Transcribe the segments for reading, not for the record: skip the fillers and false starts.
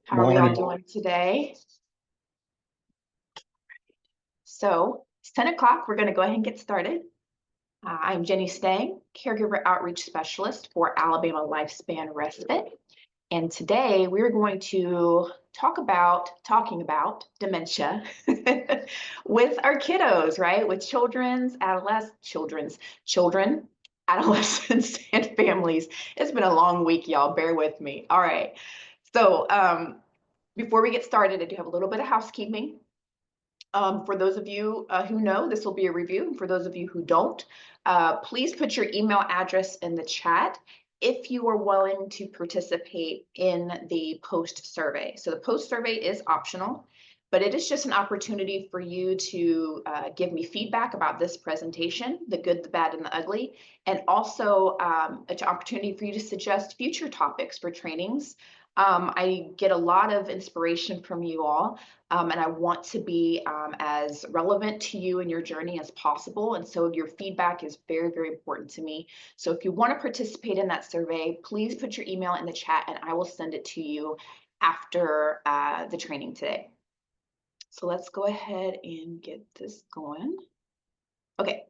How are we all Morning. doing today? So it's 10 o'clock. We're going to go ahead and get started. I'm Jenny Stang, Caregiver Outreach Specialist for Alabama Lifespan Respite. And today we're going to talking about dementia with our kiddos, right? With children, adolescents, and families. It's been a long week, y'all. Bear with me. All right. So before we get started, I do have a little bit of housekeeping. For those of you who know, this will be a review. For those of you who don't, please put your email address in the chat if you are willing to participate in the post survey. So the post survey is optional, but it is just an opportunity for you to give me feedback about this presentation, the good, the bad, and the ugly, and also an opportunity for you to suggest future topics for trainings. I get a lot of inspiration from you all, and I want to be as relevant to you and your journey as possible. And so your feedback is very, very important to me. So if you want to participate in that survey, please put your email in the chat and I will send it to you after the training today. So let's go ahead and get this going. Okay,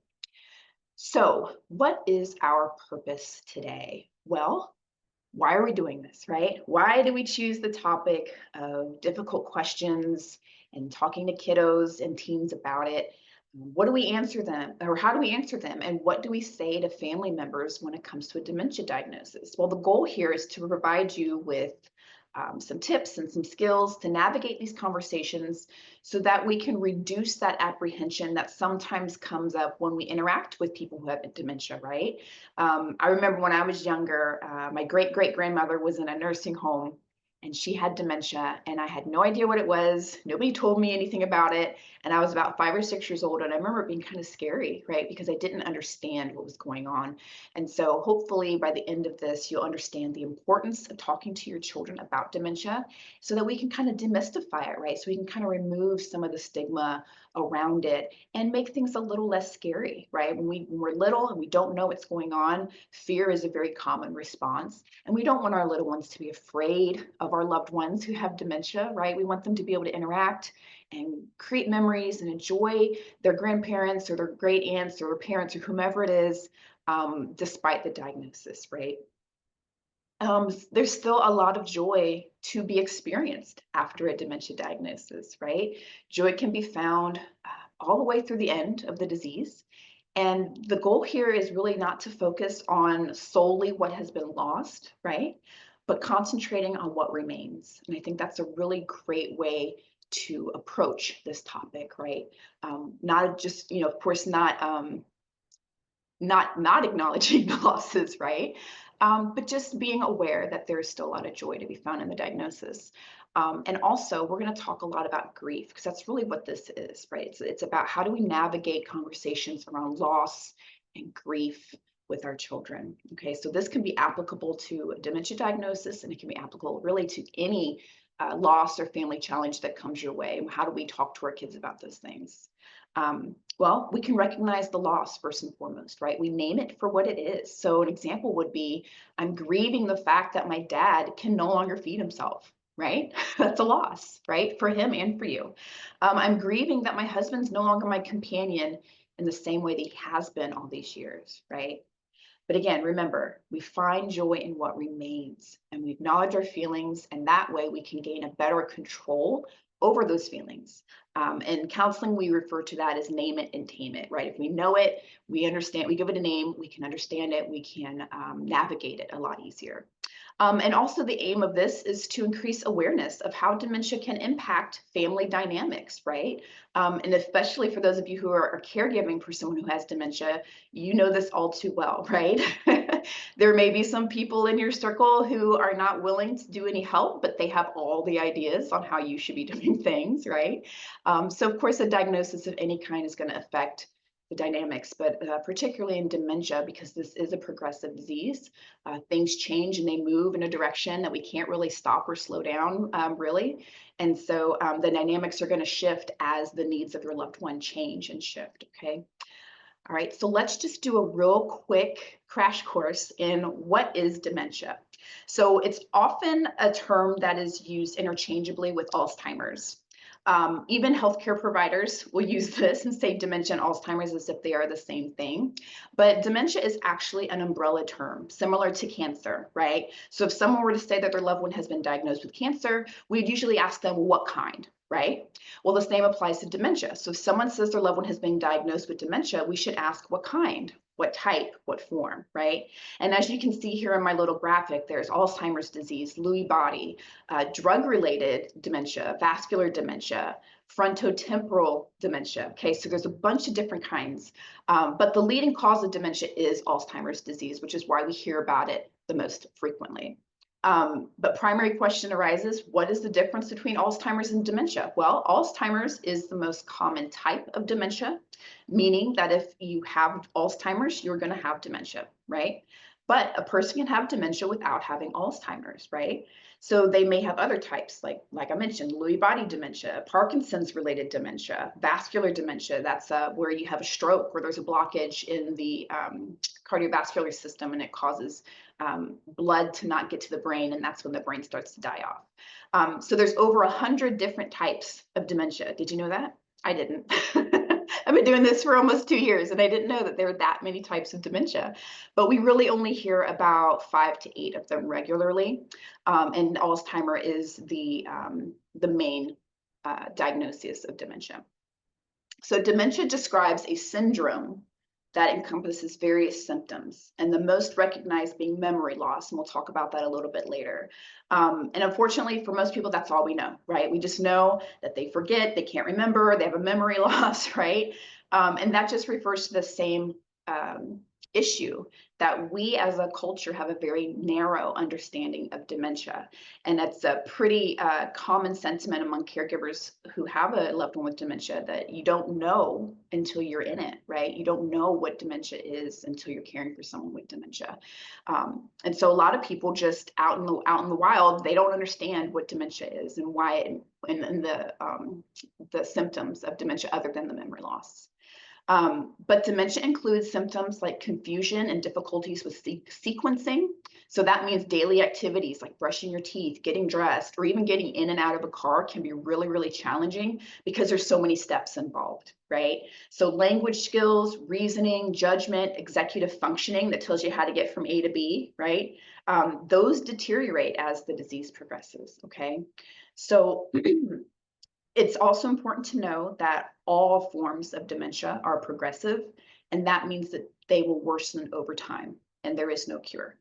so what is our purpose today? Well, why are we doing this, right? Why do we choose the topic of difficult questions and talking to kiddos and teens about it? What do we answer them, or how do we answer them? And what do we say to family members when it comes to a dementia diagnosis? Well, the goal here is to provide you with some tips and some skills to navigate these conversations so that we can reduce that apprehension that sometimes comes up when we interact with people who have dementia, right? I remember when I was younger, my great-great-grandmother was in a nursing home and she had dementia and I had no idea what it was. Nobody told me anything about it. And I was about 5 or 6 years old and I remember it being kind of scary, right? Because I didn't understand what was going on. And so hopefully by the end of this, you'll understand the importance of talking to your children about dementia so that we can kind of demystify it, right? So we can kind of remove some of the stigma around it and make things a little less scary, right? When we're little and we don't know what's going on, fear is a very common response. And we don't want our little ones to be afraid of our loved ones who have dementia, right? We want them to be able to interact and create memories and enjoy their grandparents or their great aunts or parents or whomever it is, despite the diagnosis, right? There's still a lot of joy to be experienced after a dementia diagnosis, right? Joy can be found all the way through the end of the disease. And the goal here is really not to focus on solely what has been lost, right? But concentrating on what remains. And I think that's a really great way to approach this topic, right? Not just, of course, not acknowledging the losses, right? But just being aware that there's still a lot of joy to be found in the diagnosis. And also, we're going to talk a lot about grief because that's really what this is, right? It's about how do we navigate conversations around loss and grief with our children. Okay, so this can be applicable to a dementia diagnosis and it can be applicable really to any loss or family challenge that comes your way. How do we talk to our kids about those things? Well, we can recognize the loss first and foremost, right? We name it for what it is. So an example would be, I'm grieving the fact that my dad can no longer feed himself, right? That's a loss, right? For him and for you. I'm grieving that my husband's no longer my companion in the same way that he has been all these years, right? But again, remember, we find joy in what remains and we acknowledge our feelings, and that way we can gain a better control over those feelings. In counseling, we refer to that as name it and tame it, right? If we know it, we understand, we give it a name, we can understand it, we can navigate it a lot easier. And also the aim of this is to increase awareness of how dementia can impact family dynamics, right? And especially for those of you who are caregiving for someone who has dementia, you know this all too well, right? There may be some people in your circle who are not willing to do any help, but they have all the ideas on how you should be doing things, right? So of course, a diagnosis of any kind is going to affect the dynamics, but particularly in dementia, because this is a progressive disease, things change and they move in a direction that we can't really stop or slow down, really. And so the dynamics are going to shift as the needs of your loved one change and shift, okay? All right, so let's just do a real quick crash course in what is dementia. So it's often a term that is used interchangeably with Alzheimer's. Even healthcare providers will use this and say dementia and Alzheimer's as if they are the same thing. But dementia is actually an umbrella term, similar to cancer, right? So if someone were to say that their loved one has been diagnosed with cancer, we'd usually ask them, what kind, right? Well, the same applies to dementia. So if someone says their loved one has been diagnosed with dementia, we should ask what kind, what type, what form, right? And as you can see here in my little graphic, there's Alzheimer's disease, Lewy body, drug-related dementia, vascular dementia, frontotemporal dementia. Okay, so there's a bunch of different kinds, but the leading cause of dementia is Alzheimer's disease, which is why we hear about it the most frequently. But primary question arises, what is the difference between Alzheimer's and dementia? Well, Alzheimer's is the most common type of dementia, meaning that if you have Alzheimer's, you're going to have dementia, right? But a person can have dementia without having Alzheimer's, right? So they may have other types, like I mentioned, Lewy body dementia, Parkinson's related dementia, vascular dementia. That's where you have a stroke, where there's a blockage in the cardiovascular system and it causes blood to not get to the brain, and that's when the brain starts to die off. So there's over 100 different types of dementia. Did you know that? I didn't. I've been doing this for almost 2 years, and I didn't know that there were that many types of dementia. But we really only hear about 5 to 8 of them regularly, and Alzheimer is the main diagnosis of dementia. So dementia describes a syndrome that encompasses various symptoms, and the most recognized being memory loss, and we'll talk about that a little bit later. And unfortunately, for most people, that's all we know, right? We just know that they forget, they can't remember, they have a memory loss, right? And that just refers to the same issue, that we as a culture have a very narrow understanding of dementia. And that's a pretty common sentiment among caregivers who have a loved one with dementia, that you don't know until you're in it, right? You don't know what dementia is until you're caring for someone with dementia. And so a lot of people just out in the wild, they don't understand what dementia is and why and the symptoms of dementia other than the memory loss. But dementia includes symptoms like confusion and difficulties with sequencing. So that means daily activities like brushing your teeth, getting dressed, or even getting in and out of a car can be really, really challenging because there's so many steps involved, right? So language skills, reasoning, judgment, executive functioning that tells you how to get from A to B, right? Those deteriorate as the disease progresses, okay? So it's also important to know that all forms of dementia are progressive, and that means that they will worsen over time, and there is no cure.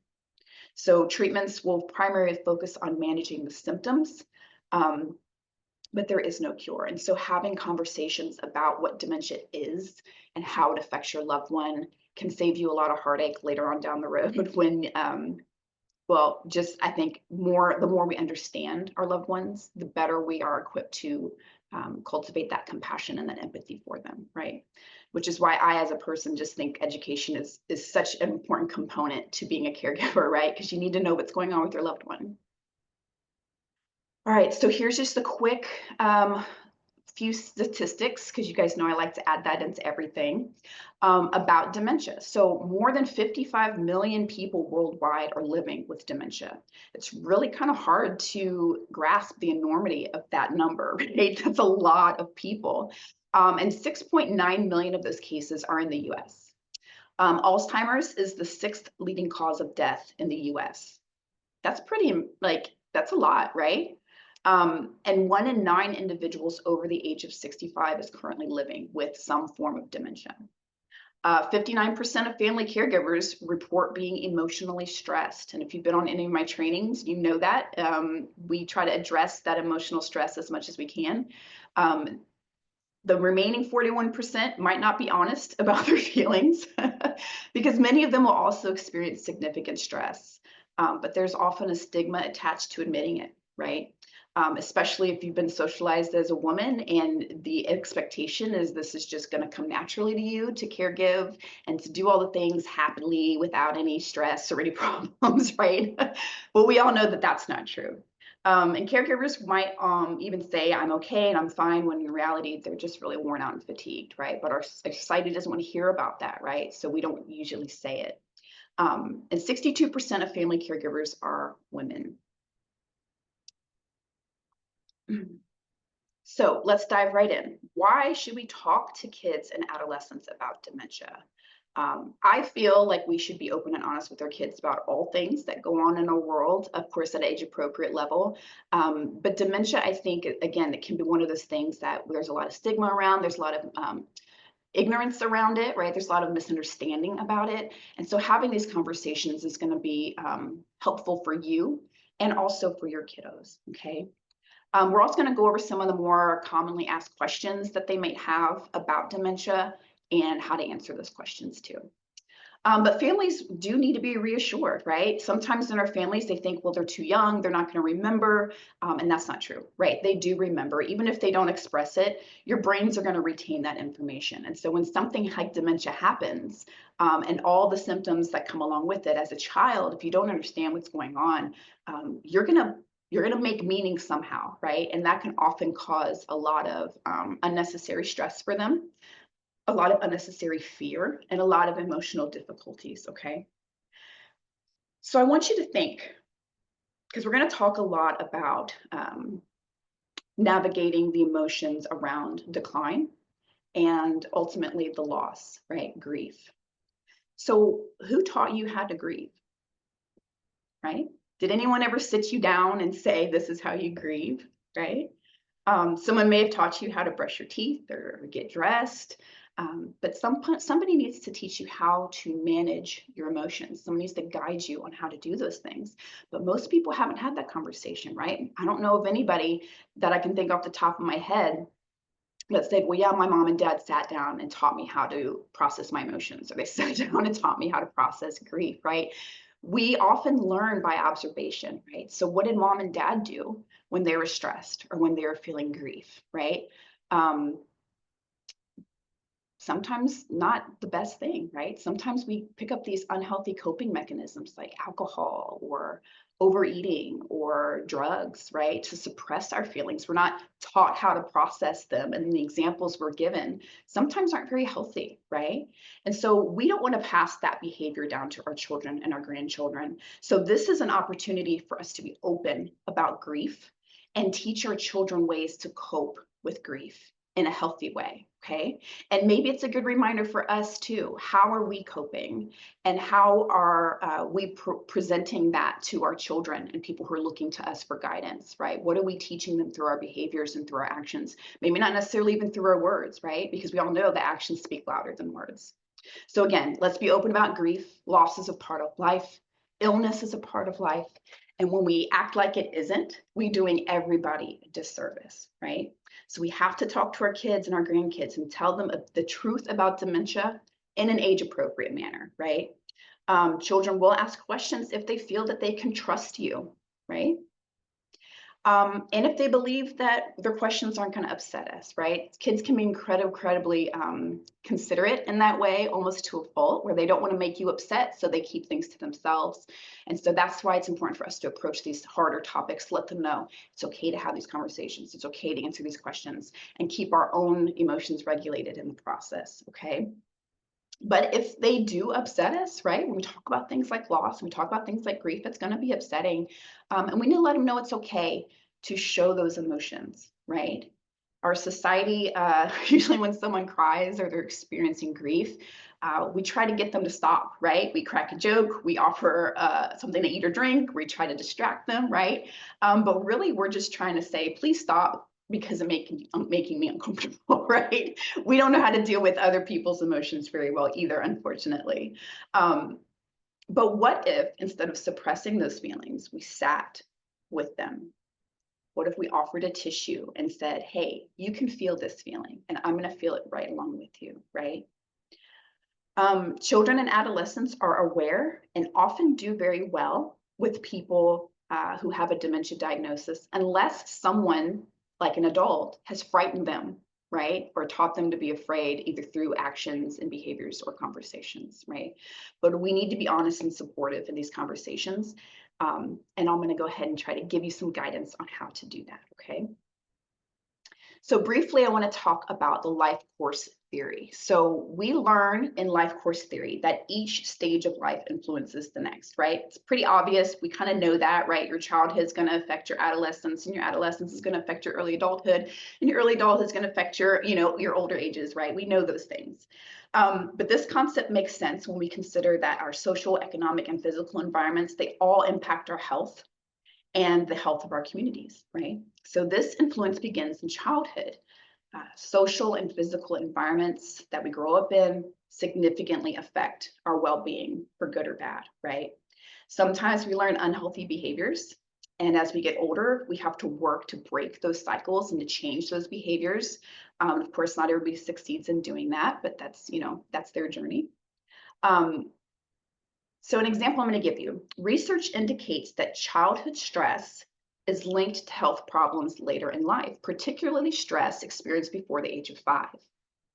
So treatments will primarily focus on managing the symptoms, but there is no cure. And so having conversations about what dementia is and how it affects your loved one can save you a lot of heartache later on down the road when well, just I think the more we understand our loved ones, the better we are equipped to cultivate that compassion and that empathy for them, right? Which is why I, as a person, just think education is such an important component to being a caregiver, right? Because you need to know what's going on with your loved one. All right, so here's just a quick few statistics, because you guys know I like to add that into everything, about dementia. So more than 55 million people worldwide are living with dementia. It's really kind of hard to grasp the enormity of that number, right? That's a lot of people. And 6.9 million of those cases are in the US. Alzheimer's is the 6th leading cause of death in the US. That's pretty, that's a lot, right? And 1 in 9 individuals over the age of 65 is currently living with some form of dementia. 59% of family caregivers report being emotionally stressed. And if you've been on any of my trainings, you know that. We try to address that emotional stress as much as we can. The remaining 41% might not be honest about their feelings because many of them will also experience significant stress. But there's often a stigma attached to admitting it, right? Especially if you've been socialized as a woman and the expectation is this is just going to come naturally to you to caregive and to do all the things happily without any stress or any problems, right? Well, we all know that that's not true. And caregivers might even say, I'm okay and I'm fine, when in reality, they're just really worn out and fatigued, right? But our society doesn't want to hear about that, right? So we don't usually say it. And 62% of family caregivers are women. So let's dive right in. Why should we talk to kids and adolescents about dementia? I feel like we should be open and honest with our kids about all things that go on in our world, of course, at age appropriate level. But dementia, I think, again, it can be one of those things that there's a lot of stigma around. There's a lot of ignorance around it, right? There's a lot of misunderstanding about it. And so having these conversations is going to be helpful for you and also for your kiddos, okay? We're also going to go over some of the more commonly asked questions that they might have about dementia and how to answer those questions too. But families do need to be reassured, right? Sometimes in our families, they think, well, they're too young, they're not going to remember. And that's not true, right? They do remember. Even if they don't express it, your brains are going to retain that information. And so when something like dementia happens, and all the symptoms that come along with it as a child, if you don't understand what's going on, you're going to make meaning somehow, right? And that can often cause a lot of unnecessary stress for them, a lot of unnecessary fear, and a lot of emotional difficulties, okay? So I want you to think, because we're going to talk a lot about navigating the emotions around decline and ultimately the loss, right? Grief. So who taught you how to grieve, right? Did anyone ever sit you down and say, this is how you grieve, right? Someone may have taught you how to brush your teeth or get dressed, but somebody needs to teach you how to manage your emotions. Someone needs to guide you on how to do those things. But most people haven't had that conversation, right? I don't know of anybody that I can think off the top of my head that said, well, yeah, my mom and dad sat down and taught me how to process my emotions, or they sat down and taught me how to process grief, right? We often learn by observation, right? So what did mom and dad do when they were stressed or when they were feeling grief, right? Sometimes not the best thing, right? Sometimes we pick up these unhealthy coping mechanisms like alcohol or overeating or drugs, right? To suppress our feelings. We're not taught how to process them. And the examples we're given sometimes aren't very healthy, right? And so we don't want to pass that behavior down to our children and our grandchildren. So this is an opportunity for us to be open about grief and teach our children ways to cope with grief in a healthy way, okay? And maybe it's a good reminder for us too. How are we coping, and how are we presenting that to our children and people who are looking to us for guidance, right? What are we teaching them through our behaviors and through our actions? Maybe not necessarily even through our words, right? Because we all know that actions speak louder than words. So again, let's be open about grief. Loss is a part of life. Illness is a part of life. And when we act like it isn't, we're doing everybody a disservice, right? So we have to talk to our kids and our grandkids and tell them the truth about dementia in an age-appropriate manner, right? Children will ask questions if they feel that they can trust you, right? And if they believe that their questions aren't going to upset us, right? Kids can be incredibly considerate in that way, almost to a fault, where they don't want to make you upset, so they keep things to themselves. And so that's why it's important for us to approach these harder topics, let them know it's okay to have these conversations, it's okay to answer these questions, and keep our own emotions regulated in the process, okay? But if they do upset us, right, when we talk about things like loss, when we talk about things like grief, it's going to be upsetting. And we need to let them know it's okay to show those emotions, right? Our society, usually when someone cries or they're experiencing grief, we try to get them to stop, right? We crack a joke, we offer something to eat or drink, we try to distract them, right? But really, we're just trying to say, please stop, because it's making me uncomfortable, right? We don't know how to deal with other people's emotions very well either, unfortunately. But what if, instead of suppressing those feelings, we sat with them? What if we offered a tissue and said, hey, you can feel this feeling, and I'm going to feel it right along with you, right? Children and adolescents are aware and often do very well with people who have a dementia diagnosis, unless someone like an adult has frightened them, right? Or taught them to be afraid, either through actions and behaviors or conversations, right? But we need to be honest and supportive in these conversations. And I'm going to go ahead and try to give you some guidance on how to do that, okay? So briefly, I want to talk about the life course theory. So we learn in life course theory that each stage of life influences the next, right? It's pretty obvious. We kind of know that, right? Your childhood is going to affect your adolescence, and your adolescence is going to affect your early adulthood, and your early adulthood is going to affect your, your older ages, right? We know those things. But this concept makes sense when we consider that our social, economic, and physical environments, they all impact our health and the health of our communities, right? So this influence begins in childhood. Social and physical environments that we grow up in significantly affect our well-being for good or bad, right? Sometimes we learn unhealthy behaviors, and as we get older, we have to work to break those cycles and to change those behaviors. Of course, not everybody succeeds in doing that, but that's, that's their journey. So an example I'm going to give you, research indicates that childhood stress is linked to health problems later in life, particularly stress experienced before the age of 5.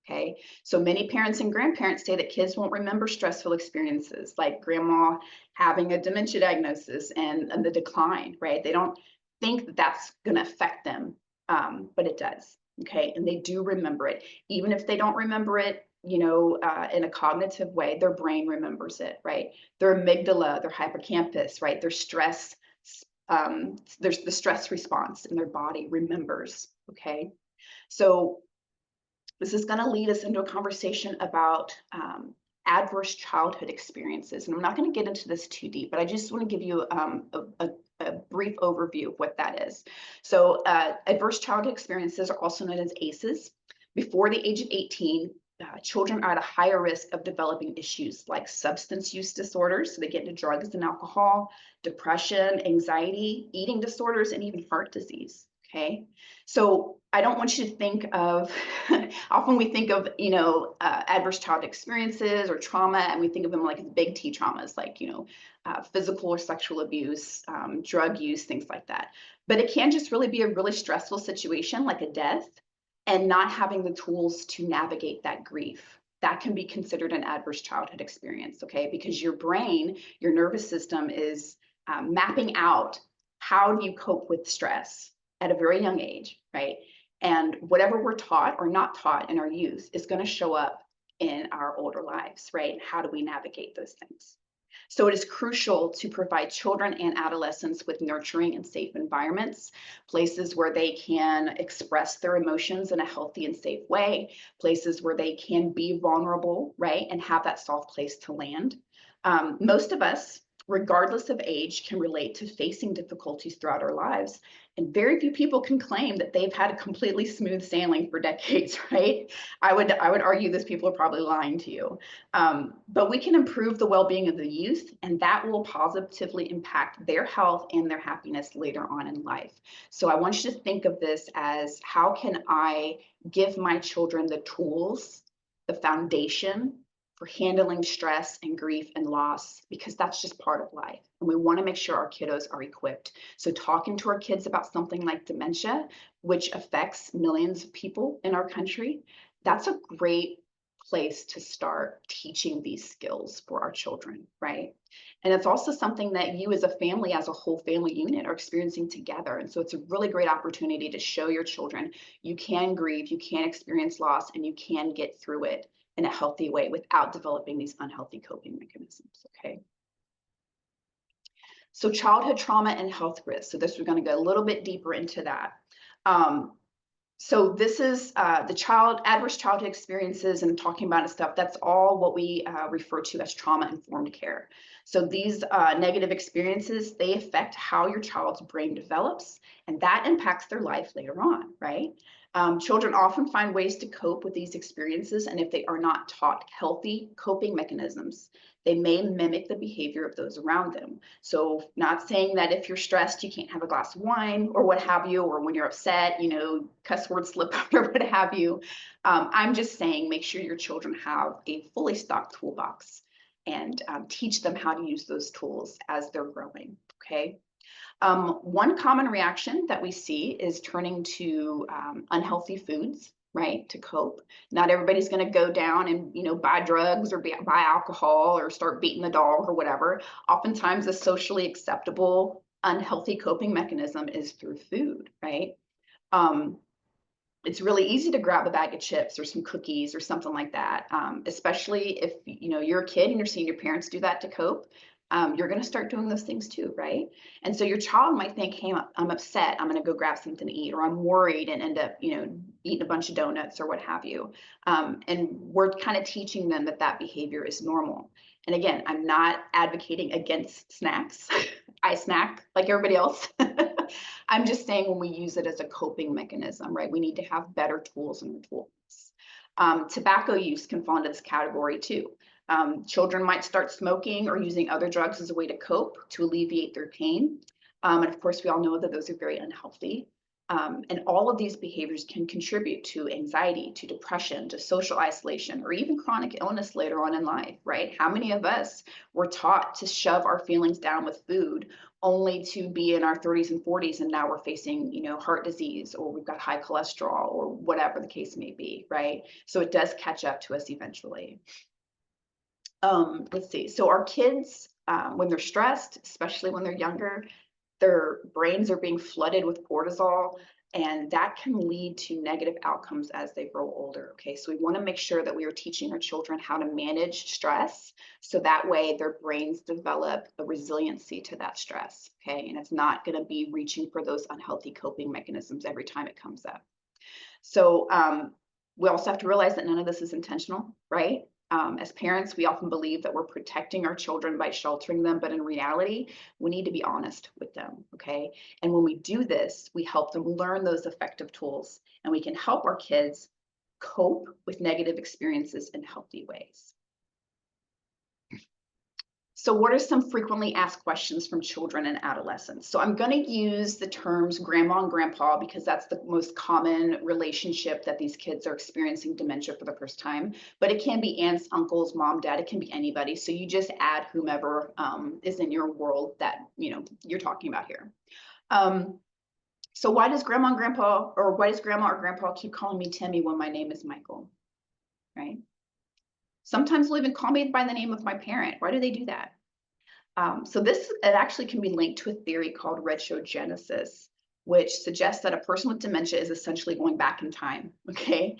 Okay, so many parents and grandparents say that kids won't remember stressful experiences like grandma having a dementia diagnosis and the decline, right? They don't think that that's going to affect them, but it does. Okay, and they do remember it. Even if they don't remember it, in a cognitive way, their brain remembers it, right? Their amygdala, their hippocampus, right? There's the stress response in their body remembers, okay? So this is going to lead us into a conversation about adverse childhood experiences. And I'm not going to get into this too deep, but I just want to give you a brief overview of what that is. So adverse childhood experiences are also known as ACEs. Before the age of 18, children are at a higher risk of developing issues like substance use disorders, so they get into drugs and alcohol, depression, anxiety, eating disorders, and even heart disease. Okay, so I don't want you to think of, often we think of, adverse childhood experiences or trauma, and we think of them like as big T traumas, like, physical or sexual abuse, drug use, things like that. But it can just really be a really stressful situation, like a death, and not having the tools to navigate that grief. That can be considered an adverse childhood experience, okay? Because your brain, your nervous system is mapping out how do you cope with stress at a very young age, right? And whatever we're taught or not taught in our youth is going to show up in our older lives, right? How do we navigate those things? So it is crucial to provide children and adolescents with nurturing and safe environments, places where they can express their emotions in a healthy and safe way, places where they can be vulnerable, right? And have that soft place to land. Most of us, regardless of age, can relate to facing difficulties throughout our lives. And very few people can claim that they've had a completely smooth sailing for decades, right? I would argue those people are probably lying to you. But we can improve the well-being of the youth, and that will positively impact their health and their happiness later on in life. So I want you to think of this as, how can I give my children the tools, the foundation for handling stress and grief and loss, because that's just part of life. And we want to make sure our kiddos are equipped. So talking to our kids about something like dementia, which affects millions of people in our country, that's a great place to start teaching these skills for our children, right? And it's also something that you as a family, as a whole family unit, are experiencing together. And so it's a really great opportunity to show your children you can grieve, you can experience loss, and you can get through it in a healthy way without developing these unhealthy coping mechanisms, okay? So childhood trauma and health risks. So this, we're going to go a little bit deeper into that. So this is the adverse childhood experiences and talking about it stuff. That's all what we refer to as trauma-informed care. So these negative experiences, they affect how your child's brain develops, and that impacts their life later on, right? Children often find ways to cope with these experiences, and if they are not taught healthy coping mechanisms, they may mimic the behavior of those around them. So not saying that if you're stressed, you can't have a glass of wine or what have you, or when you're upset, cuss words slip out or what have you. I'm just saying, make sure your children have a fully stocked toolbox, and teach them how to use those tools as they're growing, okay? One common reaction that we see is turning to unhealthy foods, right, to cope. Not everybody's going to go down and buy drugs or buy alcohol or start beating the dog or whatever. Oftentimes, a socially acceptable unhealthy coping mechanism is through food, right? It's really easy to grab a bag of chips or some cookies or something like that, especially if you're a kid and you're seeing your parents do that to cope. You're going to start doing those things too, right? And so your child might think, "Hey, I'm upset. I'm going to go grab something to eat," or "I'm worried," and end up, eating a bunch of donuts or what have you. And we're kind of teaching them that that behavior is normal. And again, I'm not advocating against snacks. I snack like everybody else. I'm just saying when we use it as a coping mechanism, right? We need to have better tools in the toolbox. Tobacco use can fall into this category too. Children might start smoking or using other drugs as a way to cope, to alleviate their pain. And of course, we all know that those are very unhealthy. And all of these behaviors can contribute to anxiety, to depression, to social isolation, or even chronic illness later on in life, right? How many of us were taught to shove our feelings down with food only to be in our 30s and 40s and now we're facing, heart disease, or we've got high cholesterol, or whatever the case may be, right? So it does catch up to us eventually. Let's see. So our kids, when they're stressed, especially when they're younger, their brains are being flooded with cortisol, and that can lead to negative outcomes as they grow older. Okay, so we want to make sure that we are teaching our children how to manage stress, so that way their brains develop a resiliency to that stress. Okay, and it's not going to be reaching for those unhealthy coping mechanisms every time it comes up. So we also have to realize that none of this is intentional, right? As parents, we often believe that we're protecting our children by sheltering them, but in reality, we need to be honest with them, okay? And when we do this, we help them learn those effective tools, and we can help our kids cope with negative experiences in healthy ways. So what are some frequently asked questions from children and adolescents? So I'm going to use the terms grandma and grandpa because that's the most common relationship that these kids are experiencing dementia for the first time. But it can be aunts, uncles, mom, dad. It can be anybody. So you just add whomever is in your world that you're talking about here. So why does grandma and grandpa, or why does grandma or grandpa keep calling me Timmy when my name is Michael? Right? Sometimes they'll even call me by the name of my parent. Why do they do that? So it actually can be linked to a theory called retrogenesis, which suggests that a person with dementia is essentially going back in time. Okay.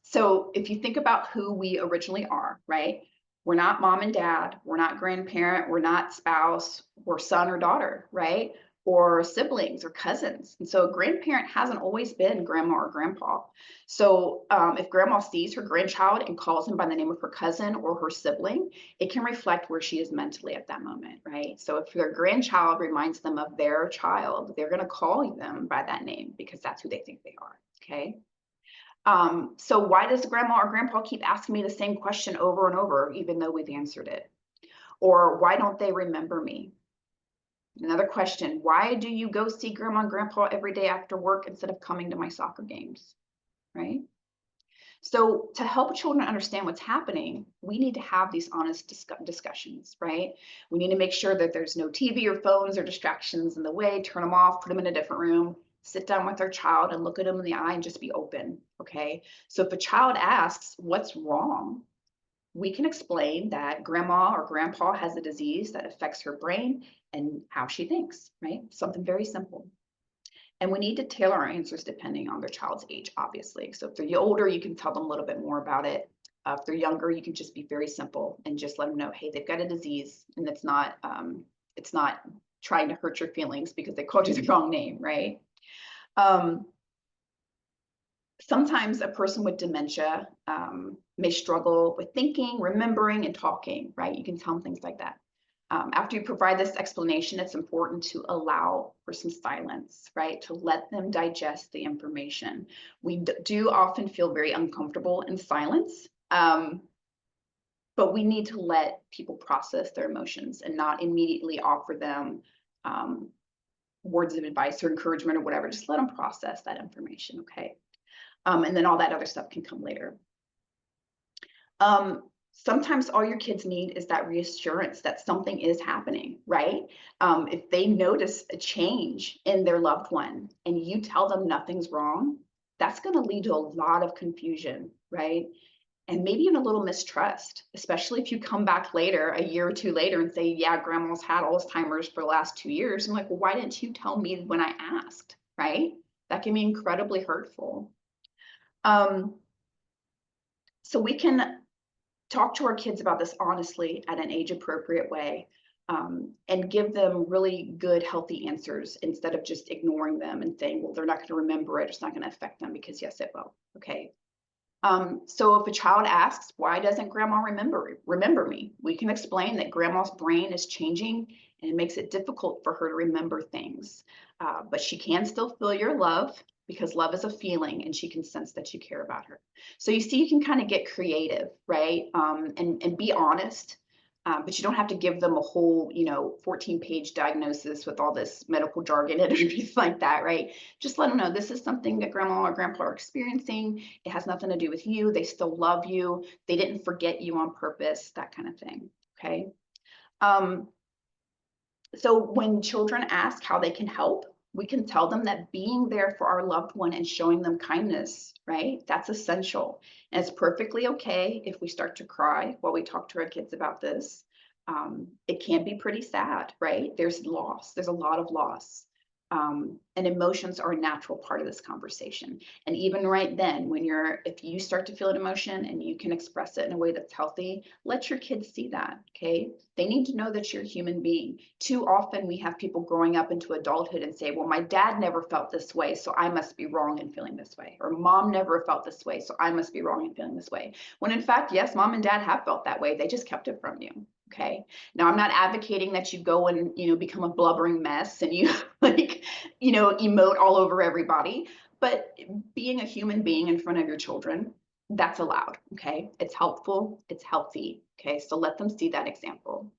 So if you think about who we originally are, right? We're not mom and dad, we're not grandparent, we're not spouse, we're son or daughter, right? Or siblings or cousins. And so a grandparent hasn't always been grandma or grandpa. So if grandma sees her grandchild and calls him by the name of her cousin or her sibling, it can reflect where she is mentally at that moment, right? So if their grandchild reminds them of their child, they're going to call them by that name because that's who they think they are, okay? So why does grandma or grandpa keep asking me the same question over and over, even though we've answered it? Or why don't they remember me? Another question, why do you go see grandma and grandpa every day after work instead of coming to my soccer games, right? So to help children understand what's happening, we need to have these honest discussions, right? We need to make sure that there's no TV or phones or distractions in the way, turn them off, put them in a different room, sit down with our child and look at them in the eye and just be open, okay? So if a child asks, what's wrong? We can explain that grandma or grandpa has a disease that affects her brain and how she thinks, right? Something very simple. And we need to tailor our answers depending on their child's age, obviously. So if they're older, you can tell them a little bit more about it. If they're younger, you can just be very simple and just let them know, hey, they've got a disease and it's not trying to hurt your feelings because they called you the wrong name, right? Sometimes a person with dementia may struggle with thinking, remembering, and talking, right? You can tell them things like that. After you provide this explanation, it's important to allow for some silence, right? To let them digest the information. We do often feel very uncomfortable in silence, but we need to let people process their emotions and not immediately offer them words of advice or encouragement or whatever. Just let them process that information, okay? And then all that other stuff can come later. Sometimes all your kids need is that reassurance that something is happening, right? If they notice a change in their loved one and you tell them nothing's wrong, that's going to lead to a lot of confusion, right? And maybe even a little mistrust, especially if you come back later, a year or two later, and say, yeah, grandma's had Alzheimer's for the last 2 years. I'm like, well, why didn't you tell me when I asked, right? That can be incredibly hurtful. Um, so we can talk to our kids about this honestly at an age appropriate way, and give them really good, healthy answers instead of just ignoring them and saying, well, they're not going to remember it. It's not going to affect them, because yes, it will. Okay. So if a child asks, why doesn't grandma remember me? We can explain that grandma's brain is changing and it makes it difficult for her to remember things. But she can still feel your love, because love is a feeling and she can sense that you care about her. So you see, you can kind of get creative, right? And be honest. But you don't have to give them a whole, 14-page diagnosis with all this medical jargon and everything like that, right? Just let them know this is something that grandma or grandpa are experiencing. It has nothing to do with you. They still love you. They didn't forget you on purpose, that kind of thing. Okay. Um, so when children ask how they can help, we can tell them that being there for our loved one and showing them kindness, right? That's essential. And it's perfectly okay if we start to cry while we talk to our kids about this. It can be pretty sad, right? There's loss. There's a lot of loss. And emotions are a natural part of this conversation. And even right then, if you start to feel an emotion and you can express it in a way that's healthy, let your kids see that, okay? They need to know that you're a human being. Too often we have people growing up into adulthood and say, well, my dad never felt this way, so I must be wrong in feeling this way. Or mom never felt this way, so I must be wrong in feeling this way. When in fact, yes, mom and dad have felt that way. They just kept it from you. Okay. Now, I'm not advocating that you go and, become a blubbering mess and you emote all over everybody, but being a human being in front of your children, that's allowed. Okay. It's helpful. It's healthy. Okay. So let them see that example.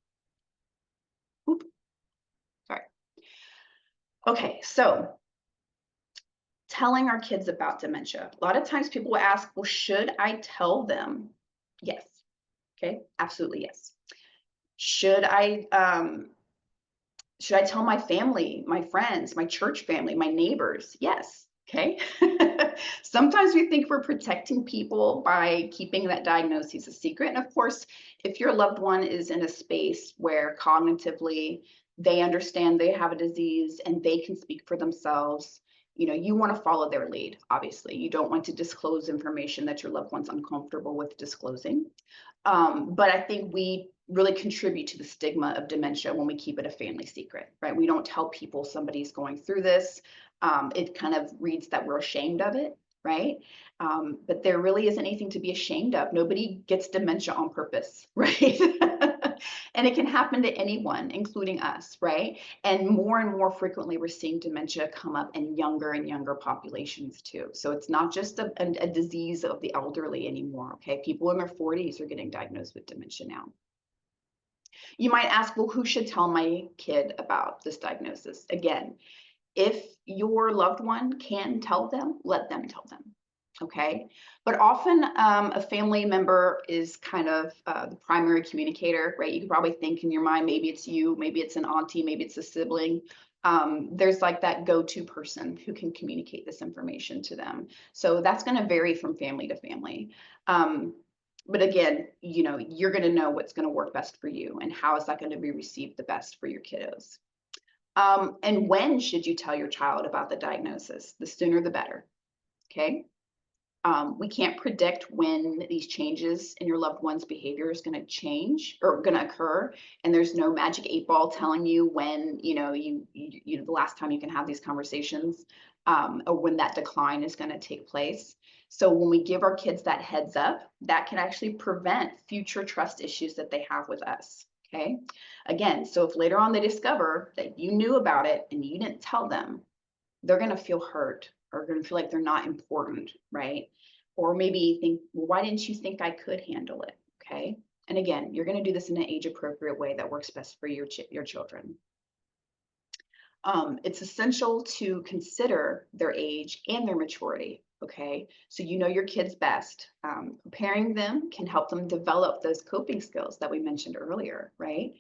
Oop, sorry. Okay. So telling our kids about dementia. A lot of times people will ask, well, should I tell them? Yes. Okay. Absolutely. Yes. Should I tell my family, my friends, my church family, my neighbors? Yes. Okay. Sometimes we think we're protecting people by keeping that diagnosis a secret. And of course, if your loved one is in a space where cognitively they understand they have a disease and they can speak for themselves, you want to follow their lead. Obviously, you don't want to disclose information that your loved one's uncomfortable with disclosing. But I think we really contribute to the stigma of dementia when we keep it a family secret, right? We don't tell people somebody's going through this. It kind of reads that we're ashamed of it, right? But there really isn't anything to be ashamed of. Nobody gets dementia on purpose, right? And it can happen to anyone, including us, right? And more frequently, we're seeing dementia come up in younger and younger populations too. So it's not just a disease of the elderly anymore, okay? People in their 40s are getting diagnosed with dementia now. You might ask, well, who should tell my kid about this diagnosis? Again, if your loved one can tell them, let them tell them. Okay. But often a family member is kind of the primary communicator, right? You could probably think in your mind, maybe it's you, maybe it's an auntie, maybe it's a sibling. There's like that go-to person who can communicate this information to them. So that's going to vary from family to family. But again, you're going to know what's going to work best for you and how is that going to be received the best for your kiddos. And when should you tell your child about the diagnosis? The sooner the better. Okay. We can't predict when these changes in your loved one's behavior is going to change or going to occur. And there's no magic 8-ball telling you when, the last time you can have these conversations, or when that decline is going to take place. So when we give our kids that heads up, that can actually prevent future trust issues that they have with us. Okay. Again, so if later on they discover that you knew about it and you didn't tell them, they're going to feel hurt or going to feel like they're not important, right? Or maybe think, well, why didn't you think I could handle it? Okay. And again, you're going to do this in an age appropriate way that works best for your children. It's essential to consider their age and their maturity. Okay. So your kids best. Preparing them can help them develop those coping skills that we mentioned earlier, right?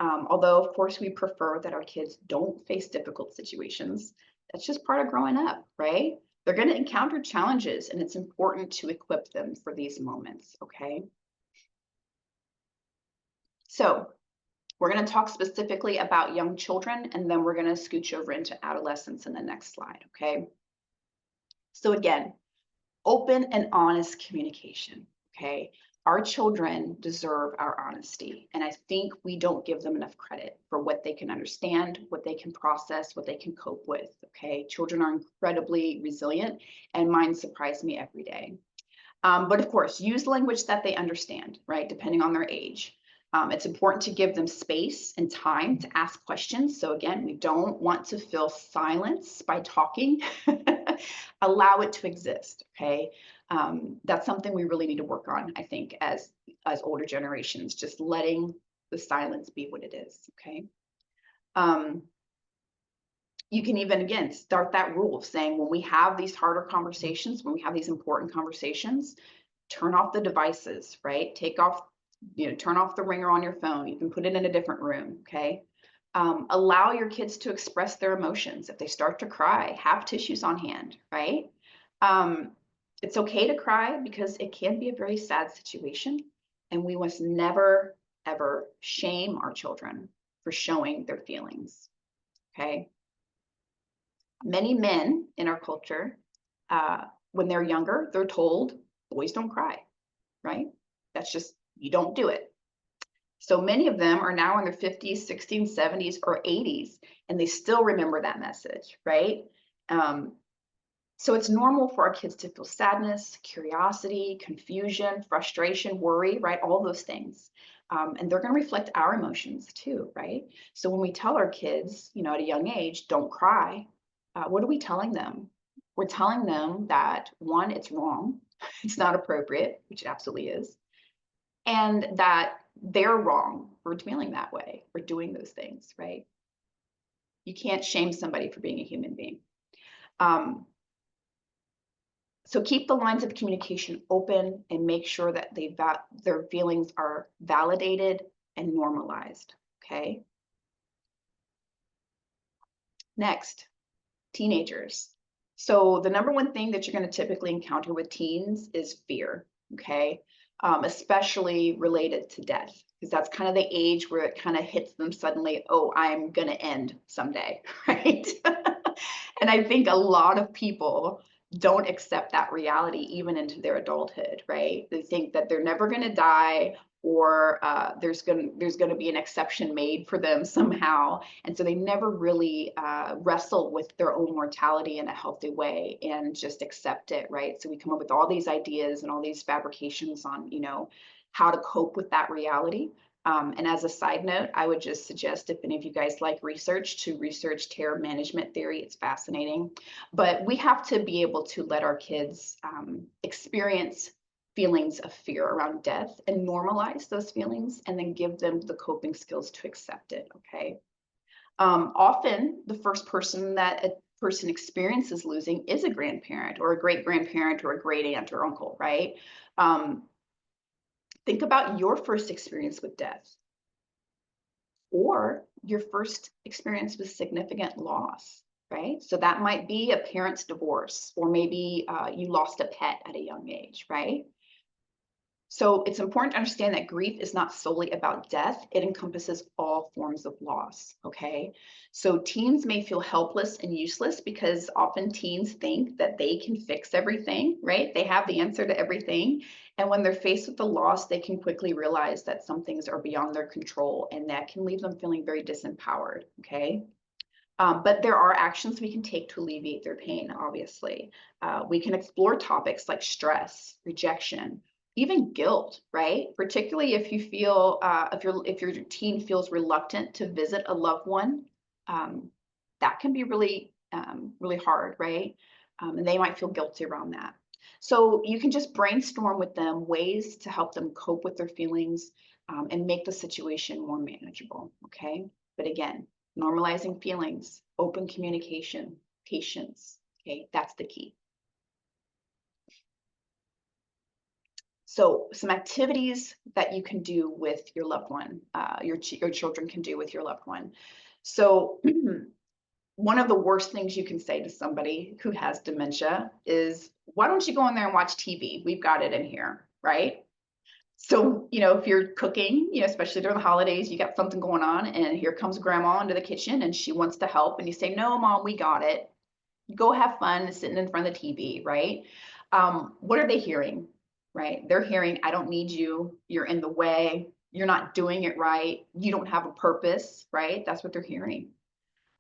Although, of course, we prefer that our kids don't face difficult situations. That's just part of growing up, right? They're going to encounter challenges, and it's important to equip them for these moments, okay? So we're going to talk specifically about young children, and then we're going to scooch over into adolescents in the next slide, okay? So again, open and honest communication. Okay. Our children deserve our honesty. And I think we don't give them enough credit for what they can understand, what they can process, what they can cope with. Okay. Children are incredibly resilient, and mine surprise me every day. But of course, use language that they understand, right? Depending on their age. It's important to give them space and time to ask questions. So again, we don't want to fill silence by talking. Allow it to exist, okay? That's something we really need to work on, I think, as older generations, just letting the silence be what it is, okay? You can even, again, start that rule of saying when we have these harder conversations, when we have these important conversations, turn off the devices, right? Take off, turn off the ringer on your phone. You can put it in a different room, okay? Allow your kids to express their emotions. If they start to cry, have tissues on hand, right? It's okay to cry because it can be a very sad situation, and we must never, ever shame our children for showing their feelings, okay? Many men in our culture, when they're younger, they're told, boys don't cry, right? That's just, you don't do it. So many of them are now in their 50s, 60s, 70s, or 80s, and they still remember that message, right? So it's normal for our kids to feel sadness, curiosity, confusion, frustration, worry, right? All those things. And they're going to reflect our emotions too, right? So when we tell our kids, at a young age, don't cry, what are we telling them? We're telling them that, one, it's wrong, it's not appropriate, which it absolutely is, and that they're wrong for feeling that way, for doing those things, right? You can't shame somebody for being a human being. So keep the lines of communication open and make sure that their feelings are validated and normalized, okay? Next, teenagers. So the number one thing that you're going to typically encounter with teens is fear, okay? Especially related to death, because that's kind of the age where it kind of hits them suddenly, oh, I'm going to end someday, right? And I think a lot of people don't accept that reality even into their adulthood, right? They think that they're never going to die, or there's going to be an exception made for them somehow, and so they never really wrestle with their own mortality in a healthy way and just accept it, right? So we come up with all these ideas and all these fabrications on, how to cope with that reality. And as a side note, I would just suggest, if any of you guys like research, to research terror management theory. It's fascinating. But we have to be able to let our kids experience feelings of fear around death and normalize those feelings, and then give them the coping skills to accept it, okay? Often, the first person that a person experiences losing is a grandparent or a great-grandparent or a great aunt or uncle, right? Think about your first experience with death, or your first experience with significant loss, right? So that might be a parent's divorce, or maybe you lost a pet at a young age, right? So it's important to understand that grief is not solely about death. It encompasses all forms of loss, okay? So teens may feel helpless and useless because often teens think that they can fix everything, right? They have the answer to everything. And when they're faced with the loss, they can quickly realize that some things are beyond their control, and that can leave them feeling very disempowered, okay? But there are actions we can take to alleviate their pain, obviously. We can explore topics like stress, rejection, even guilt, right? Particularly if you feel, if your teen feels reluctant to visit a loved one, that can be really, really hard, right? And they might feel guilty around that. So you can just brainstorm with them ways to help them cope with their feelings, and make the situation more manageable, okay? But again, normalizing feelings, open communication, patience, okay? That's the key. So some activities that you can do with your loved one, your children can do with your loved one. So one of the worst things you can say to somebody who has dementia is, why don't you go in there and watch TV? We've got it in here, right? So, if you're cooking, especially during the holidays, you got something going on, and here comes grandma into the kitchen and she wants to help, and you say, no, mom, we got it. go have fun sitting in front of the TV, right? What are they hearing, right? They're hearing, I don't need you. You're in the way. You're not doing it right. You don't have a purpose, right? That's what they're hearing.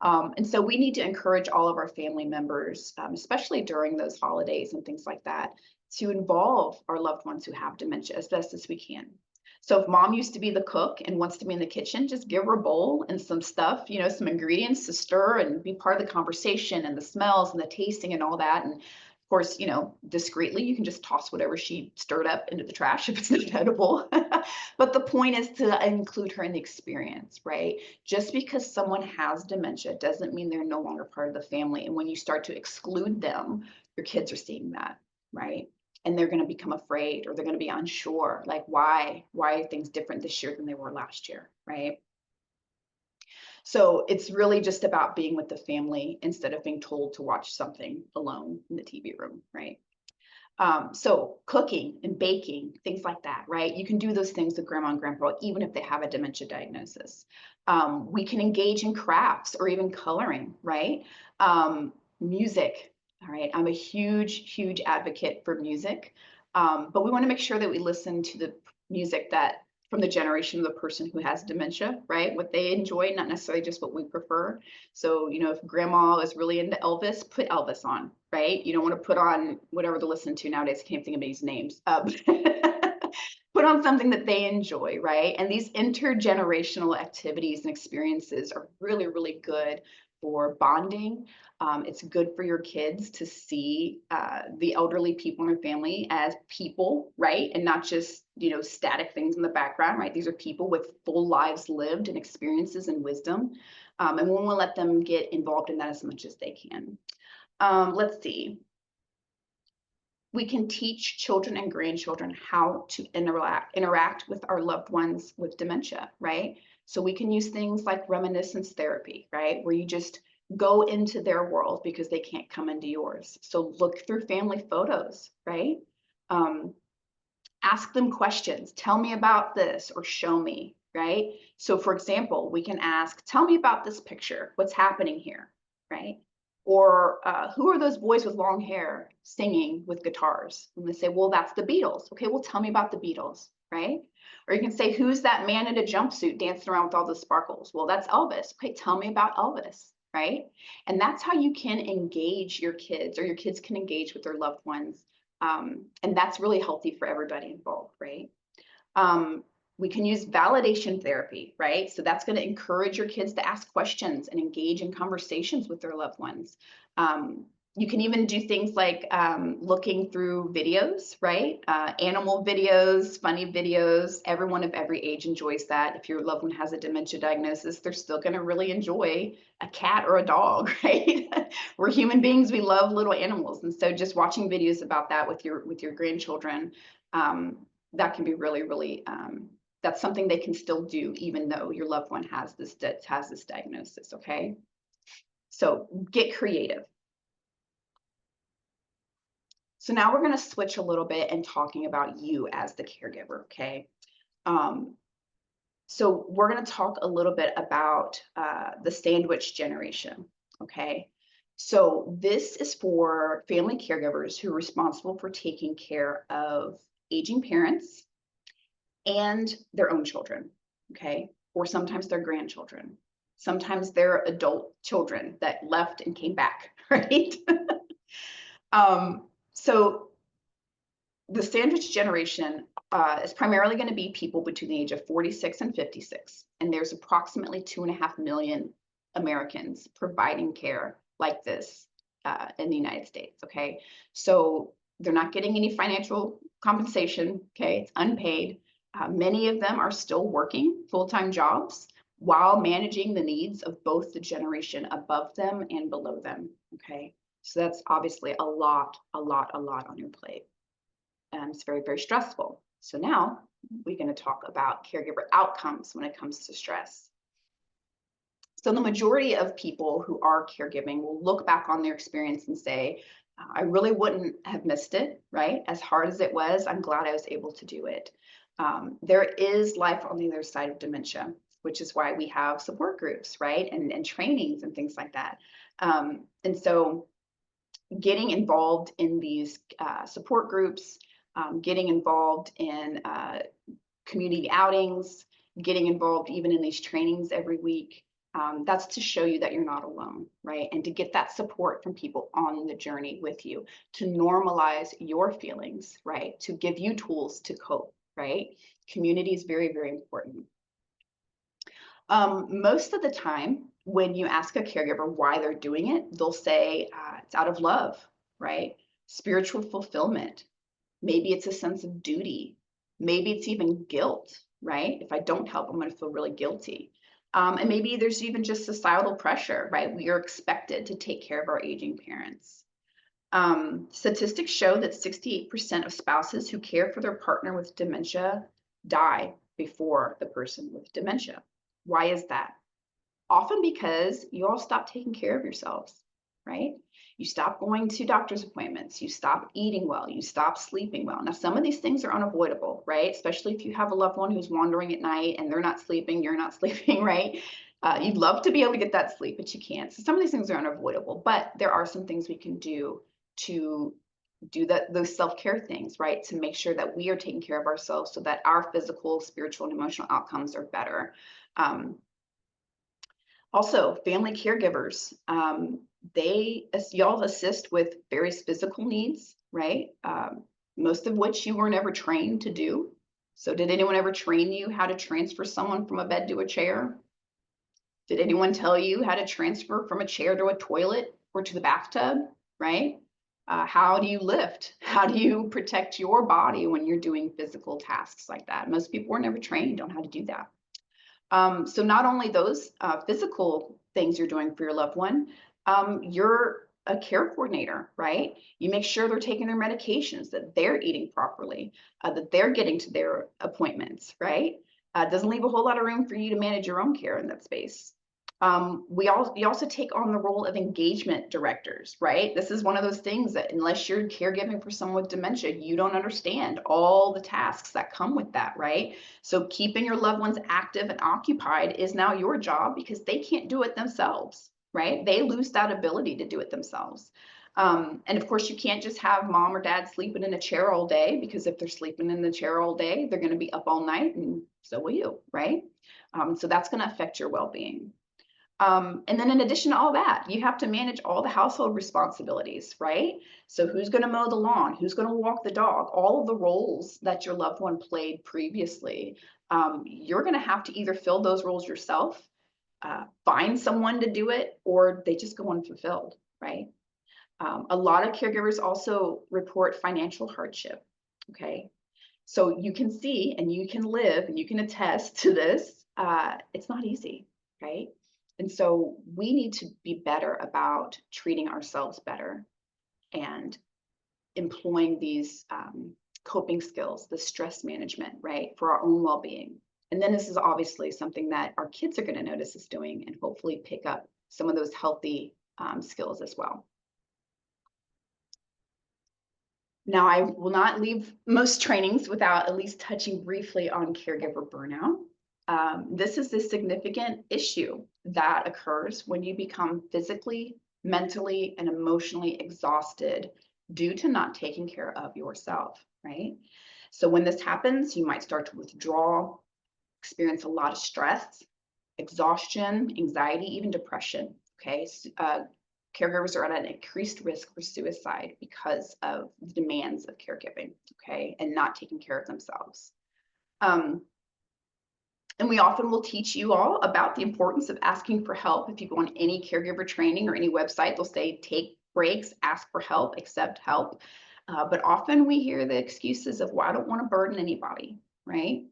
And so we need to encourage all of our family members, especially during those holidays and things like that, to involve our loved ones who have dementia as best as we can. So if mom used to be the cook and wants to be in the kitchen, just give her a bowl and some stuff, some ingredients to stir and be part of the conversation and the smells and the tasting and all that. And of course, discreetly, you can just toss whatever she stirred up into the trash if it's not edible. But the point is to include her in the experience, right? Just because someone has dementia doesn't mean they're no longer part of the family. And when you start to exclude them, your kids are seeing that, right? And they're going to become afraid, or they're going to be unsure, like why are things different this year than they were last year, right? So it's really just about being with the family instead of being told to watch something alone in the TV room, right? So cooking and baking, things like that, right? You can do those things with grandma and grandpa, even if they have a dementia diagnosis. We can engage in crafts or even coloring, right? Music, all right? I'm a huge advocate for music, but we want to make sure that we listen to the music that from the generation of the person who has dementia, right? What they enjoy, not necessarily just what we prefer. So, if grandma is really into Elvis, put Elvis on, right? You don't want to put on whatever to listen to nowadays. I can't think of these names. Put on something that they enjoy, right? And these intergenerational activities and experiences are really good for bonding. It's good for your kids to see the elderly people in their family as people, right? And not just, static things in the background, right? These are people with full lives lived and experiences and wisdom. And we want to let them get involved in that as much as they can. Let's see. We can teach children and grandchildren how to interact with our loved ones with dementia, right? So we can use things like reminiscence therapy, right? Where you just go into their world because they can't come into yours. So look through family photos, right? Ask them questions. Tell me about this or show me, right? So for example, we can ask, tell me about this picture. What's happening here, right? Or who are those boys with long hair singing with guitars? And they say, well, that's the Beatles. Okay, well, tell me about the Beatles, right? Or you can say, who's that man in a jumpsuit dancing around with all the sparkles? Well, that's Elvis. Okay, tell me about Elvis, right? And that's how you can engage your kids, or your kids can engage with their loved ones. And that's really healthy for everybody involved, right? We can use validation therapy, right? So that's going to encourage your kids to ask questions and engage in conversations with their loved ones. You can even do things like looking through videos, right? Animal videos, funny videos. Everyone of every age enjoys that. If your loved one has a dementia diagnosis, they're still going to really enjoy a cat or a dog, right? We're human beings. We love little animals, and so just watching videos about that with your grandchildren, that can be really that's something they can still do even though your loved one has this diagnosis. Okay, so get creative. So now we're going to switch a little bit and talking about you as the caregiver. Okay, so we're going to talk a little bit about the sandwich generation. Okay, so this is for family caregivers who are responsible for taking care of aging parents and their own children, okay? Or sometimes their grandchildren. Sometimes they're adult children that left and came back, right? So the sandwich generation is primarily going to be people between the age of 46 and 56. And there's approximately 2.5 million Americans providing care like this in the United States, okay? So they're not getting any financial compensation, okay? It's unpaid. Many of them are still working full-time jobs while managing the needs of both the generation above them and below them, okay? So that's obviously a lot on your plate. And it's very stressful. So now we're going to talk about caregiver outcomes when it comes to stress. So the majority of people who are caregiving will look back on their experience and say, I really wouldn't have missed it, right? As hard as it was, I'm glad I was able to do it. There is life on the other side of dementia, which is why we have support groups, right? And trainings and things like that. And so getting involved in these support groups, getting involved in community outings, getting involved even in these trainings every week. That's to show you that you're not alone, right? And to get that support from people on the journey with you, to normalize your feelings, right? To give you tools to cope, right? Community is very, very important. Most of the time, when you ask a caregiver why they're doing it, they'll say it's out of love, right? Spiritual fulfillment. Maybe it's a sense of duty. Maybe it's even guilt, right? If I don't help, I'm going to feel really guilty. And maybe there's even just societal pressure, right? We are expected to take care of our aging parents. Statistics show that 68% of spouses who care for their partner with dementia die before the person with dementia. Why is that? Often because you all stop taking care of yourselves, right? You stop going to doctor's appointments, you stop eating well, you stop sleeping well. Now, some of these things are unavoidable, right? Especially if you have a loved one who's wandering at night and they're not sleeping, you're not sleeping, right? You'd love to be able to get that sleep, but you can't. So some of these things are unavoidable, but there are some things we can do to do those self-care things, right? To make sure that we are taking care of ourselves so that our physical, spiritual, and emotional outcomes are better. Also, family caregivers, y'all assist with various physical needs, right? Most of which you were never trained to do. So did anyone ever train you how to transfer someone from a bed to a chair? Did anyone tell you how to transfer from a chair to a toilet or to the bathtub, right? How do you lift? How do you protect your body when you're doing physical tasks like that? Most people were never trained on how to do that. So not only those physical things you're doing for your loved one, you're a care coordinator, right? You make sure they're taking their medications, that they're eating properly, that they're getting to their appointments, right? Doesn't leave a whole lot of room for you to manage your own care in that space. You also take on the role of engagement directors, right? This is one of those things that unless you're caregiving for someone with dementia, you don't understand all the tasks that come with that, right? So keeping your loved ones active and occupied is now your job because they can't do it themselves, right? They lose that ability to do it themselves. And of course, you can't just have mom or dad sleeping in a chair all day, because if they're sleeping in the chair all day, they're going to be up all night, and so will you, right? So that's going to affect your well-being. And then in addition to all that, you have to manage all the household responsibilities, right? So who's going to mow the lawn? Who's going to walk the dog? All of the roles that your loved one played previously, you're going to have to either fill those roles yourself, find someone to do it, or they just go unfulfilled, right? A lot of caregivers also report financial hardship, okay? So you can see and you can live and you can attest to this. It's not easy, right? And so we need to be better about treating ourselves better and employing these coping skills, the stress management, right, for our own well-being. And then this is obviously something that our kids are going to notice us doing and hopefully pick up some of those healthy skills as well. Now, I will not leave most trainings without at least touching briefly on caregiver burnout. This is a significant issue that occurs when you become physically, mentally, and emotionally exhausted due to not taking care of yourself, right? So when this happens, you might start to withdraw, experience a lot of stress, exhaustion, anxiety, even depression, okay? Caregivers are at an increased risk for suicide because of the demands of caregiving, okay, and not taking care of themselves. And we often will teach you all about the importance of asking for help. If you go on any caregiver training or any website, they'll say, take breaks, ask for help, accept help. But often we hear the excuses of, well, I don't want to burden anybody, right?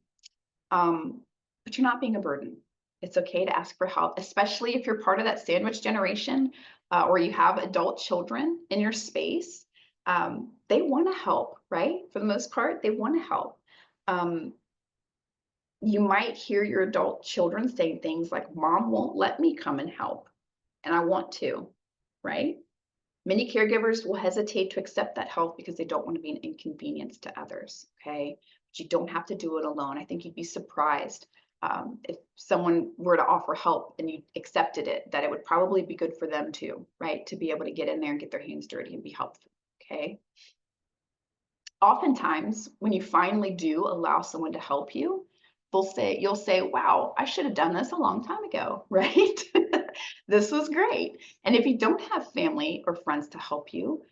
But you're not being a burden. It's okay to ask for help, especially if you're part of that sandwich generation or you have adult children in your space. They want to help, right? For the most part, they want to help. You might hear your adult children saying things like, Mom won't let me come and help, and I want to, right? Many caregivers will hesitate to accept that help because they don't want to be an inconvenience to others, okay? But you don't have to do it alone. I think you'd be surprised If someone were to offer help and you accepted it, that it would probably be good for them too, right? To be able to get in there and get their hands dirty and be helpful. Okay. Oftentimes, when you finally do allow someone to help you, you'll say, wow, I should have done this a long time ago, right? This was great. And if you don't have family or friends to help you,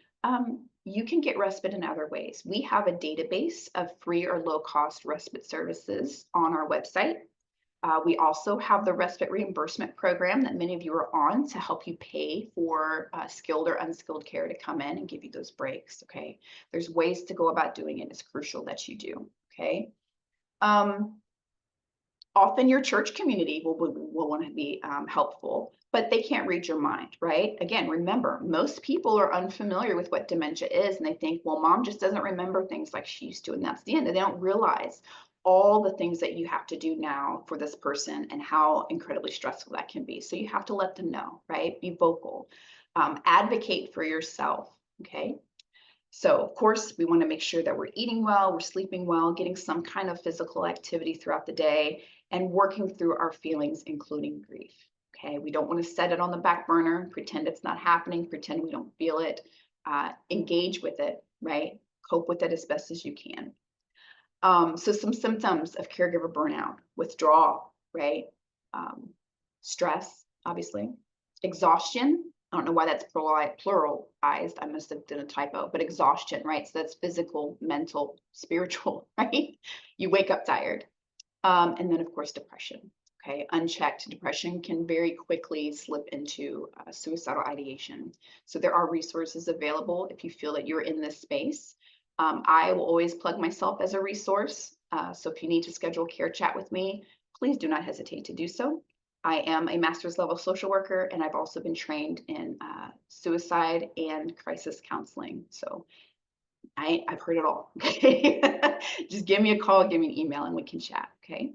you can get respite in other ways. We have a database of free or low cost respite services on our website. We also have the respite reimbursement program that many of you are on to help you pay for skilled or unskilled care to come in and give you those breaks. Okay. There's ways to go about doing it. It's crucial that you do. Okay. Often your church community will want to be helpful, but they can't read your mind, right? Again, remember, most people are unfamiliar with what dementia is, and they think, well, mom just doesn't remember things like she used to, and that's the end. And they don't realize all the things that you have to do now for this person and how incredibly stressful that can be. So you have to let them know, right? Be vocal, advocate for yourself, okay? So, of course, we want to make sure that we're eating well, we're sleeping well, getting some kind of physical activity throughout the day, and working through our feelings, including grief. Okay, we don't want to set it on the back burner, pretend it's not happening, pretend we don't feel it. Engage with it, right? Cope with it as best as you can. So, some symptoms of caregiver burnout: withdrawal, right? Stress, obviously, exhaustion. I don't know why that's pluralized. I must have done a typo, but exhaustion, right? So that's physical, mental, spiritual, right? You wake up tired. And then, of course, depression. Okay, unchecked depression can very quickly slip into suicidal ideation. So there are resources available if you feel that you're in this space. I will always plug myself as a resource. So if you need to schedule a care chat with me, please do not hesitate to do so. I am a master's level social worker, and I've also been trained in suicide and crisis counseling. So I've heard it all. Okay. Just give me a call, give me an email, and we can chat. Okay.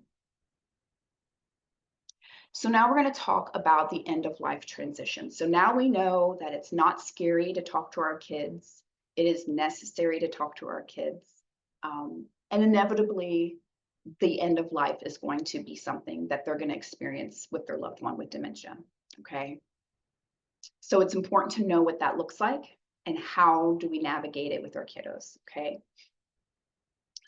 So now we're going to talk about the end of life transition. So now we know that it's not scary to talk to our kids. It is necessary to talk to our kids. And inevitably, the end of life is going to be something that they're going to experience with their loved one with dementia. Okay. So it's important to know what that looks like and how do we navigate it with our kiddos. Okay.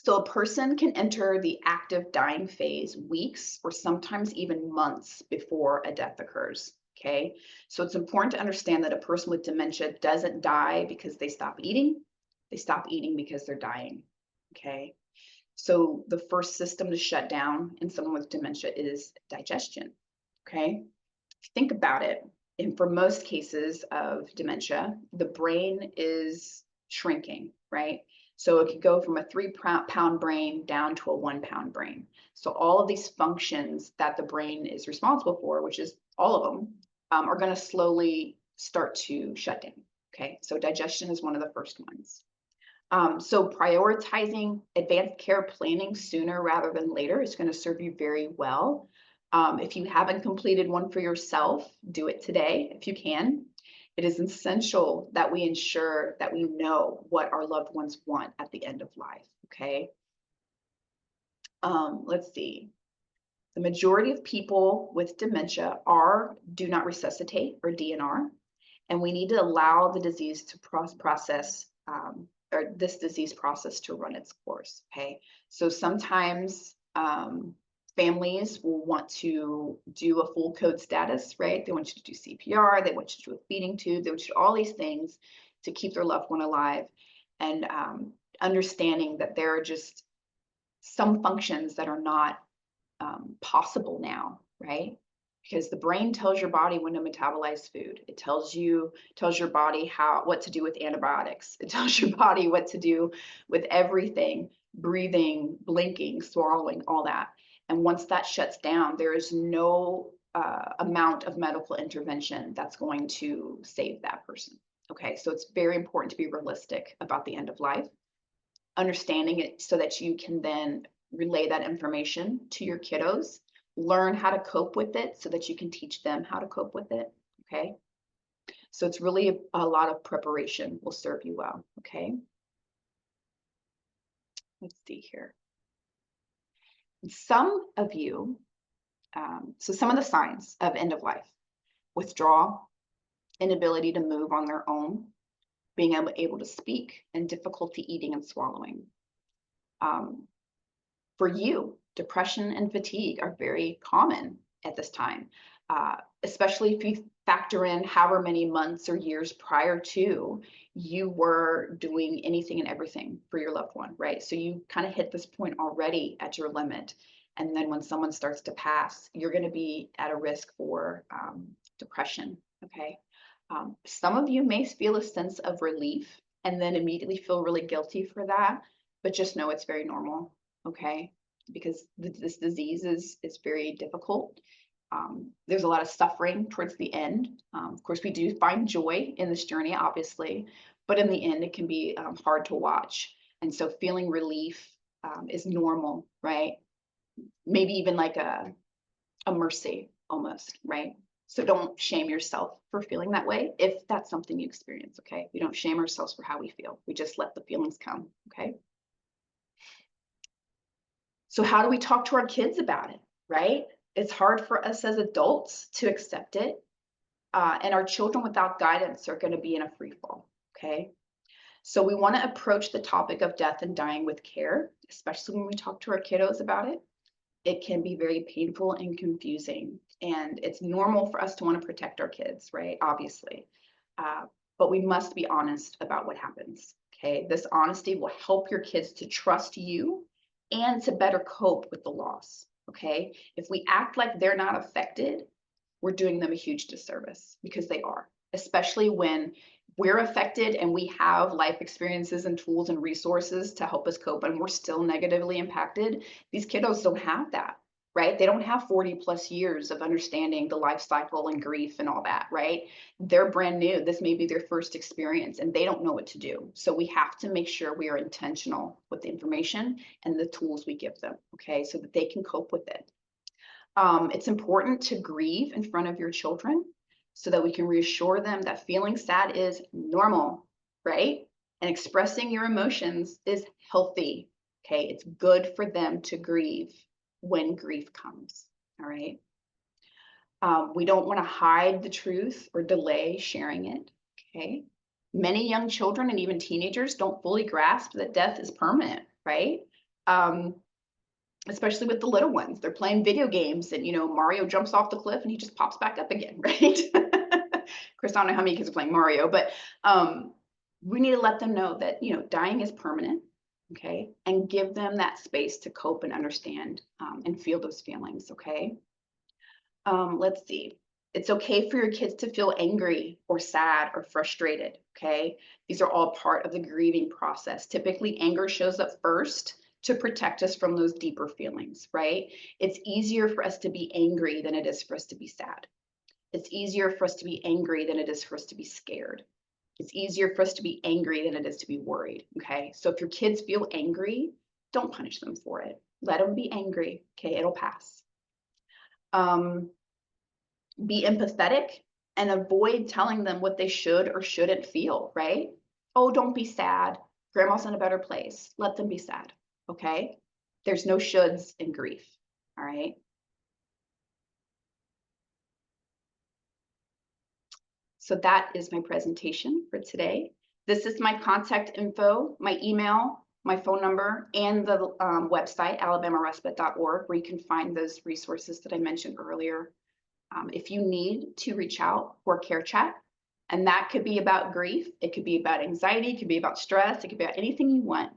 So a person can enter the active dying phase weeks or sometimes even months before a death occurs. Okay. So it's important to understand that a person with dementia doesn't die because they stop eating. They stop eating because they're dying. Okay. So the first system to shut down in someone with dementia is digestion. Okay. Think about it. And for most cases of dementia, the brain is shrinking, right? So it could go from a 3-pound brain down to a 1-pound brain. So all of these functions that the brain is responsible for, which is all of them, are going to slowly start to shut down. Okay, so digestion is one of the first ones. So prioritizing advanced care planning sooner rather than later is going to serve you very well. If you haven't completed one for yourself, do it today if you can. It is essential that we ensure that we know what our loved ones want at the end of life, okay? Let's see. The majority of people with dementia do not resuscitate or DNR, and we need to allow the disease to process or this disease process to run its course, okay? So sometimes families will want to do a full code status, right? They want you to do CPR, they want you to do a feeding tube, they want you to do all these things to keep their loved one alive, and understanding that there are just some functions that are not possible now, right? Because the brain tells your body when to metabolize food. It tells your body what to do with antibiotics. It tells your body what to do with everything, breathing, blinking, swallowing, all that. And once that shuts down, there is no amount of medical intervention that's going to save that person. Okay, so it's very important to be realistic about the end of life, understanding it so that you can then relay that information to your kiddos, learn how to cope with it so that you can teach them how to cope with it. Okay. So it's really a lot of preparation will serve you well. Okay. Let's see here. Some of you So some of the signs of end of life: withdrawal, inability to move on their own, being able to speak, and difficulty eating and swallowing. For you, depression and fatigue are very common at this time, especially if you factor in however many months or years prior to you were doing anything and everything for your loved one, right? So you kind of hit this point already at your limit. And then when someone starts to pass, you're going to be at a risk for depression, okay? Some of you may feel a sense of relief and then immediately feel really guilty for that, but just know it's very normal, okay? Because this disease is very difficult. There's a lot of suffering towards the end. Of course, we do find joy in this journey, obviously, but in the end, it can be hard to watch. And so feeling relief is normal, right? Maybe even like a mercy almost, right? So don't shame yourself for feeling that way if that's something you experience, okay? We don't shame ourselves for how we feel. We just let the feelings come, okay? So how do we talk to our kids about it, right? It's hard for us as adults to accept it. And our children without guidance are going to be in a free fall, okay? So we want to approach the topic of death and dying with care, especially when we talk to our kiddos about it. It can be very painful and confusing. And it's normal for us to want to protect our kids, right? Obviously. But we must be honest about what happens, okay? This honesty will help your kids to trust you and to better cope with the loss, okay? If we act like they're not affected, we're doing them a huge disservice, because they are, especially when we're affected and we have life experiences and tools and resources to help us cope and we're still negatively impacted. These kiddos don't have that, right? They don't have 40 plus years of understanding the life cycle and grief and all that, right? They're brand new. This may be their first experience and they don't know what to do. So we have to make sure we are intentional with the information and the tools we give them, okay? So that they can cope with it. It's important to grieve in front of your children so that we can reassure them that feeling sad is normal, right? And expressing your emotions is healthy, okay? It's good for them to grieve when grief comes, all right? We don't want to hide the truth or delay sharing it, okay? Many young children and even teenagers don't fully grasp that death is permanent, right? Especially with the little ones. They're playing video games and, Mario jumps off the cliff and he just pops back up again, right? Chris, I don't know how many kids are playing Mario, but we need to let them know that, dying is permanent, okay? And give them that space to cope and understand and feel those feelings, okay? Let's see. It's okay for your kids to feel angry or sad or frustrated, okay? These are all part of the grieving process. Typically, anger shows up first to protect us from those deeper feelings, right? It's easier for us to be angry than it is for us to be sad. It's easier for us to be angry than it is for us to be scared. It's easier for us to be angry than it is to be worried, okay? So if your kids feel angry, don't punish them for it. Let them be angry, okay? It'll pass. Be empathetic and avoid telling them what they should or shouldn't feel, right? Oh, don't be sad. Grandma's in a better place. Let them be sad, okay? There's no shoulds in grief, all right? So that is my presentation for today. This is my contact info, my email, my phone number, and the website, alabamarespite.org, where you can find those resources that I mentioned earlier. If you need to reach out for a care chat, and that could be about grief, it could be about anxiety, it could be about stress, it could be about anything you want,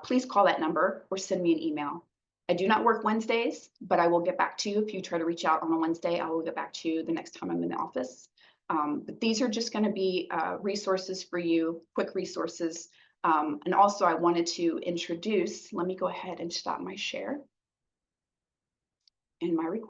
please call that number or send me an email. I do not work Wednesdays, but I will get back to you. If you try to reach out on a Wednesday, I will get back to you the next time I'm in the office. But these are just going to be resources for you, quick resources. And also I wanted to introduce, let me go ahead and stop my share and my recording.